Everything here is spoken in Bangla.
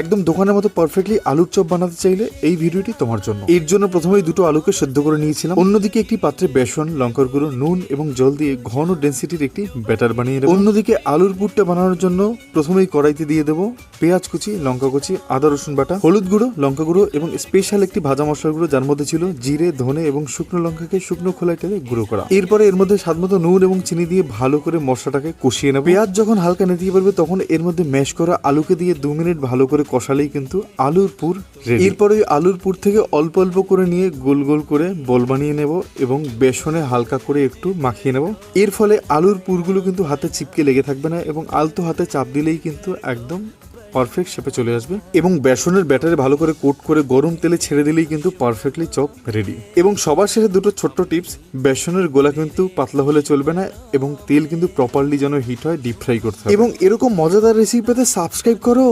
একদম দোকানের মতো পারফেক্টলি আলুর চপ বানাতে চাইলে এই ভিডিওটি তোমার জন্য। এর জন্য প্রথমেই দুটো আলুকে সেদ্ধ করে নিয়েছিলাম। অন্যদিকে একটি পাত্রে বেসন, লঙ্কার গুঁড়ো, নুন এবং জল দিয়ে ঘন ডেন্সিটির একটি ব্যাটার বানিয়ে নেব। অন্যদিকে আলুর পুরটা বানানোর জন্য প্রথমেই কড়াইতে দিয়ে দেবো পেঁয়াজ কুচি, লঙ্কা কুচি, আদা রসুন বাটা, হলুদ গুঁড়ো, লঙ্কা গুঁড়ো এবং স্পেশাল একটি ভাজা মশলা গুঁড়ো, যার মধ্যে ছিল জিরে, ধনে এবং শুকনো লঙ্কাকে শুকনো খোলায় টেলে গুঁড়ো করা। এরপরে এর মধ্যে স্বাদমতো নুন এবং চিনি দিয়ে ভালো করে মশলাটাকে কষিয়ে নেব। পেঁয়াজ যখন হালকা নেতিয়ে পড়বে তখন এর মধ্যে ম্যাশ করা আলুকে দিয়ে 2 মিনিট ভালো করে কষালেই কিন্তু আলুর পুর রেডি। এরপরে ওই আলুর পুর থেকে অল্প অল্প করে নিয়ে গোল গোল করে বল বানিয়ে নেব এবং বেসনে হালকা করে একটু মাখিয়ে নেব। এর ফলে আলুর পুরগুলো কিন্তু হাতে চিপকে লেগে থাকবে না এবং আলতো হাতে চাপ দিলেই কিন্তু একদম পারফেক্ট শেপে চলে আসবে। এবং বেসনের ব্যাটারে ভালো করে কোট করে গরম তেলে ছেড়ে দিলেই কিন্তু পারফেক্টলি চপ রেডি। এবং সবার শেষে দুটো ছোট্ট টিপস, বেসনের গোলা কিন্তু পাতলা হলে চলবে না এবং তেল কিন্তু প্রপারলি যেন হিট হয়, ডিপ ফ্রাই করতে হবে। এবং এরকম মজাদার রেসিপি পেতে সাবস্ক্রাইব করো।